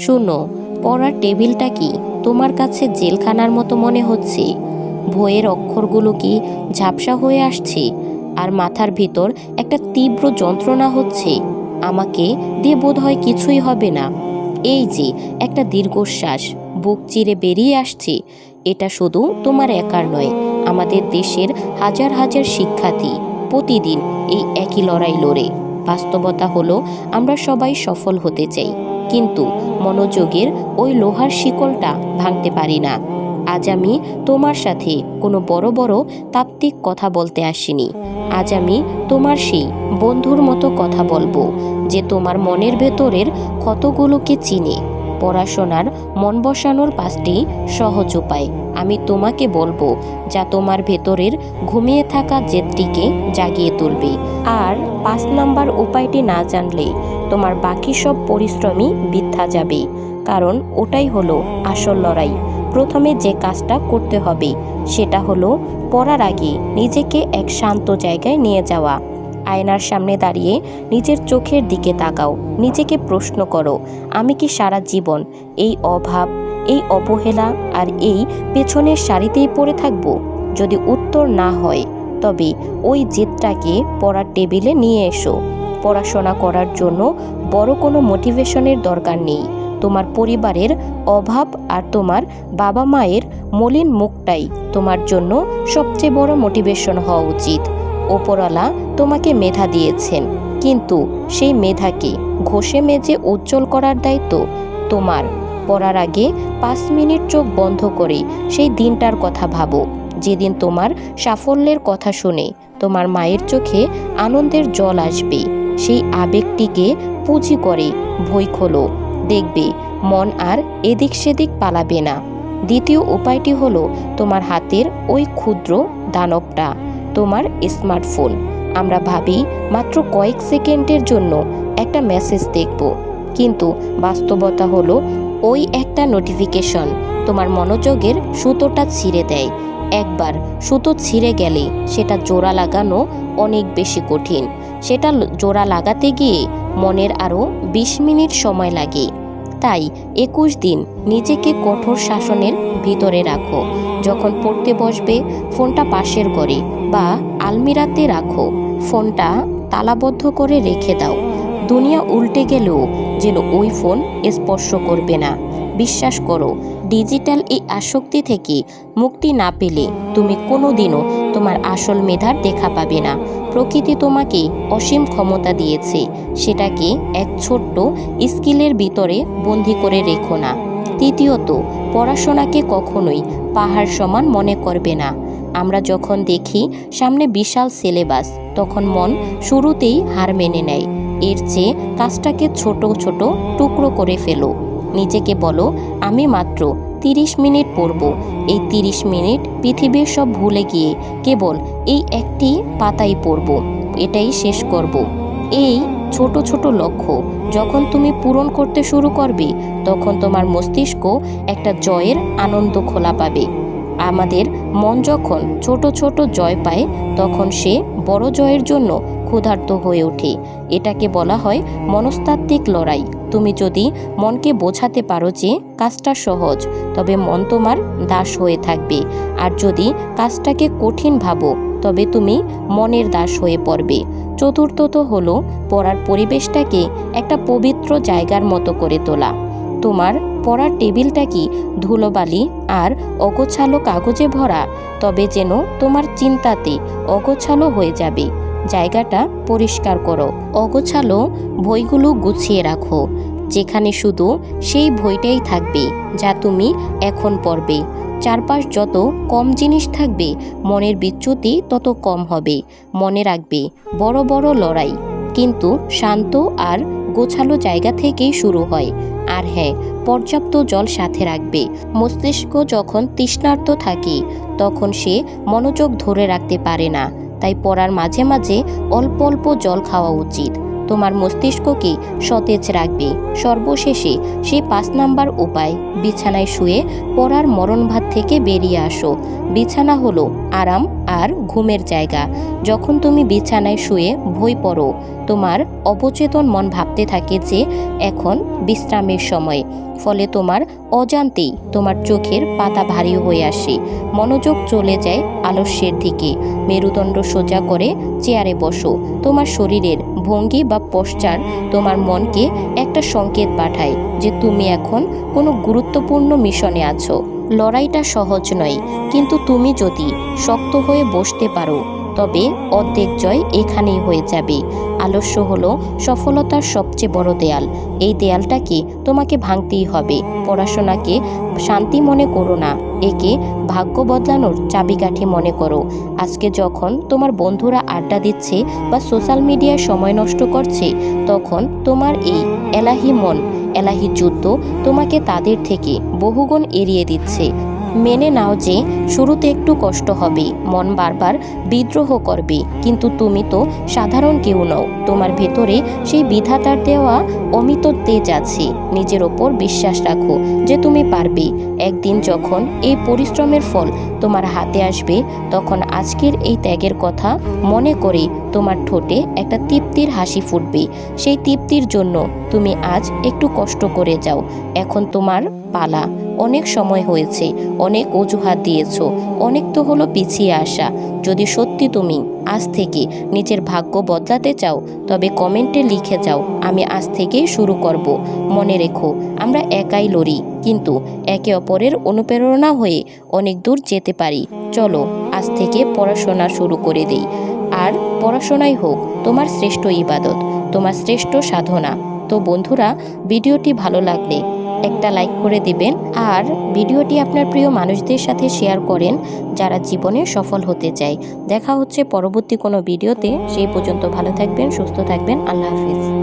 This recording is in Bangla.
শোনো, পড়ার টেবিলটা কি তোমার কাছে জেলখানার মতো মনে হচ্ছে? বইয়ের অক্ষরগুলো কি ঝাপসা হয়ে আসছে? আর মাথার ভিতর একটা তীব্র যন্ত্রণা হচ্ছে? আমাকে দিয়ে বোধহয় কিছুই হবে না। এই যে একটা দীর্ঘশ্বাস বুক চিরে বেরিয়ে আসছে, এটা শুধু তোমার একার নয়, আমাদের দেশের হাজার হাজার শিক্ষার্থী প্রতিদিন এই একই লড়াই লড়ে। বাস্তবতা হলো, আমরা সবাই সফল হতে চাই, কিন্তু মনোযোগের ওই লোহার শিকলটা ভাঙতে পারি না। আজ আমি তোমার সাথে কোনো বড় বড় তাত্ত্বিক কথা বলতে আসিনি। আজ আমি তোমার সেই বন্ধুর মতো কথা বলবো, যে তোমার মনের ভেতরের ক্ষতগুলোকে চিনে। পড়াশোনার মন বসানোর 5টি সহজ উপায় আমি তোমাকে বলবো, যা তোমার ভেতরের ঘুমিয়ে থাকা জেদটিকে জাগিয়ে তুলবে। আর 5 নাম্বার উপায়টি না জানলে তোমার বাকি সব পরিশ্রমই বৃথা যাবে, কারণ ওটাই হলো আসল লড়াই। প্রথমে যে কাজটা করতে হবে সেটা হলো পড়ার আগে নিজেকে এক শান্ত জায়গায় নিয়ে যাওয়া। আয়নার সামনে দাঁড়িয়ে নিজের চোখের দিকে তাকাও, নিজেকে প্রশ্ন করো, আমি কি সারা জীবন এই অভাব, এই অবহেলা আর এই পেছনের সারিতেই পড়ে থাকব? যদি উত্তর না হয়, তবে ওই জেদটাকে পড়ার টেবিলে নিয়ে এসো। পড়াশোনা করার জন্য বড় কোনো মোটিভেশনের দরকার নেই। তোমার পরিবারের অভাব আর তোমার বাবা মায়ের মলিন মুখটাই তোমার জন্য সবচেয়ে বড় মোটিভেশন হওয়া উচিত। ওপরওয়ালা তোমাকে মেধা দিয়েছেন, কিন্তু সেই মেধাকে ঘষে মেজে উজ্জ্বল করার দায়িত্ব তোমার। পড়ার আগে 5 মিনিট চোখ বন্ধ করে সেই দিনটার কথা ভাবো, যেদিন তোমার সাফল্যের কথা শুনে তোমার মায়ের চোখে আনন্দের জল আসবে। সেই আবেগটিকে পুঁজি করে বই খোলো, দেখবে মন আর এদিক সেদিক পালাবে না। দ্বিতীয় উপায়টি হলো তোমার হাতের ওই ক্ষুদ্র দানবটা, তোমার স্মার্টফোন। আমরা ভাবি মাত্র কয়েক সেকেন্ডের জন্য একটা মেসেজ দেখব, কিন্তু বাস্তবতা হলো ওই একটা নোটিফিকেশন তোমার মনোযোগের সুতোটা ছিঁড়ে দেয়। একবার সুতো ছিঁড়ে গেলে সেটা জোড়া লাগানো অনেক বেশি কঠিন। সেটা জোড়া লাগাতে গিয়ে মনের আরও 20 মিনিট সময় লাগে। তাই 21 দিন নিজেকে কঠোর শাসনের ভিতরে রাখো। যখন পড়তে বসবে, ফোনটা পাশের ঘরে বা আলমিরাতে রাখো। ফোনটা তালাবদ্ধ করে রেখে দাও। দুনিয়া উল্টে গেলেও যেন ওই ফোন স্পর্শ করবে না। বিশ্বাস করো, ডিজিটাল এই আসক্তি থেকে মুক্তি না পেলে তুমি কোনোদিনও তোমার আসল মেধার দেখা পাবে না। প্রকৃতি তোমাকে অসীম ক্ষমতা দিয়েছে, সেটাকে এক ছোট্ট স্কিলের ভিতরে বন্দি করে রেখো না। তৃতীয়ত, পড়াশোনাকে কখনোই পাহাড় সমান মনে করবে না। আমরা যখন দেখি সামনে বিশাল সিলেবাস, তখন মন শুরুতেই হার মেনে নেয়। এর চেয়ে কাজটাকে ছোট ছোট টুকরো করে ফেলো। নিজেকে বলো, আমি মাত্র 30 মিনিট পড়ব। এই 30 মিনিট পৃথিবীর সব ভুলে গিয়ে কেবল এই একটি পাতাই পড়ব, এটাই শেষ করব। এই ছোট ছোট লক্ষ্য যখন তুমি পূরণ করতে শুরু করবে, তখন তোমার মস্তিষ্ক একটা জয়ের আনন্দ খোলা পাবে। আমাদের মন যখন ছোট ছোট জয় পায়, তখন সে বড় জয়ের জন্য ক্ষুধার্ত হয়ে ওঠে। এটাকে বলা হয় মনস্তাত্ত্বিক লড়াই। তুমি যদি মনকে বোঝাতে পারো যে কাজটা সহজ, তবে মন তোমার দাস হয়ে থাকবে। আর যদি কাজটাকে কঠিন ভাবো, তবে তুমি মনের দাস হয়ে পড়বে। চতুর্থত হলো পড়ার পরিবেশটাকে একটা পবিত্র জায়গার মতো করে তোলা। তোমার পড়ার টেবিলটা কি ধুলোবালি আর অগোছালো কাগজে ভরা? তবে যেন তোমার চিন্তাতে অগোছালো হয়ে যাবে। জায়গাটা পরিষ্কার করো, অগোছালো বইগুলো গুছিয়ে রাখো, যেখানে শুধু সেই বইটাই থাকবে যা তুমি এখন পড়বে। চারপাশ যত কম জিনিস থাকবে, মনের বিচ্যুতি তত কম হবে। মনে রাখবে, বড় বড় লড়াই কিন্তু শান্ত আর গোছালো জায়গা থেকেই শুরু হয়। আর হ্যাঁ, পর্যাপ্ত জল সাথে রাখবে। মস্তিষ্ক যখন তৃষ্ণার্ত থাকে, তখন সে মনোযোগ ধরে রাখতে পারে না। তাই পড়ার মাঝে মাঝে অল্প অল্প জল খাওয়া উচিত, তোমার মস্তিষ্ককে সতেজ রাখবে। সর্বশেষে সেই 5 নাম্বার উপায়, বিছানায় শুয়ে পড়ার মরণভাত থেকে বেরিয়ে আসো। বিছানা হলো আরাম আর ঘুমের জায়গা। যখন তুমি বিছানায় শুয়ে বই পড়ো, তোমার অবচেতন মন ভাবতে থাকে যে এখন বিশ্রামের সময়। ফলে তোমার অজান্তেই তোমার চোখের পাতা ভারী হয়ে আসে, মনোযোগ চলে যায় আলস্যের দিকে। মেরুদণ্ড সোজা করে চেয়ারে বসো। তোমার শরীরের ভঙ্গি বা পশ্চার তোমার মনকে একটা সংকেত পাঠায় যে তুমি এখন কোনো গুরুত্বপূর্ণ মিশনে আছো। লড়াইটা সহজ নয়, কিন্তু তুমি যদি শক্ত হয়ে বসতে পারো তবে অর্ধেক জয় এখানেই হয়ে যাবে। আলস্য হলো সফলতার সবচেয়ে বড় দেয়াল। এই দেয়ালটাকে তোমাকে ভাঙতেই হবে। পড়াশোনাকে শান্তি মনে করো না, একে ভাগ্য বদলানোর চাবিকাঠি মনে করো। আজকে যখন তোমার বন্ধুরা আড্ডা দিচ্ছে বা সোশ্যাল মিডিয়ায় সময় নষ্ট করছে, তখন তোমার এই এলাহি মন, এলাহি যুদ্ধ তোমাকে তাদের থেকে বহুগুণ এড়িয়ে দিচ্ছে। মেনে নাও যে শুরুতে একটু কষ্ট হবে, মন বারবার বিদ্রোহ করবে, কিন্তু তুমি তো সাধারণ কেউ নও। তোমার ভেতরে সেই বিধাতার দেওয়া অমিত তেজ আছে। নিজের ওপর বিশ্বাস রাখো যে তুমি পারবে। একদিন যখন এই পরিশ্রমের ফল তোমার হাতে আসবে, তখন আজকের এই ত্যাগের কথা মনে করে তোমার ঠোঁটে একটা তৃপ্তির হাসি ফুটবে। সেই তৃপ্তির জন্য তুমি আজ একটু কষ্ট করে যাও। এখন তোমার পালা। অনেক সময় হয়েছে, অনেক অজুহাত দিয়েছো, অনেক তো হলো পিছিয়ে আসা। যদি সত্যি তুমি আজ থেকে নিজের ভাগ্য বদলাতে চাও, তবে কমেন্টে লিখে যাও, আমি আজ থেকেই শুরু করব। মনে রেখো, আমরা একাই লড়ি, কিন্তু একে অপরের অনুপ্রেরণা হয়ে অনেক দূর যেতে পারি। চলো আজ থেকে পড়াশোনা শুরু করে দেই। আর পড়াশোনাই হোক তোমার শ্রেষ্ঠ ইবাদত, তোমার শ্রেষ্ঠ সাধনা। তো বন্ধুরা, ভিডিওটি ভালো লাগলে একটা লাইক করে দিবেন, আর ভিডিওটি আপনার প্রিয় মানুষদের সাথে শেয়ার করেন যারা জীবনে সফল হতে চায়। দেখা হচ্ছে পরবর্তী কোনো ভিডিওতে। সেই পর্যন্ত ভালো থাকবেন, সুস্থ থাকবেন। আল্লাহ হাফিজ।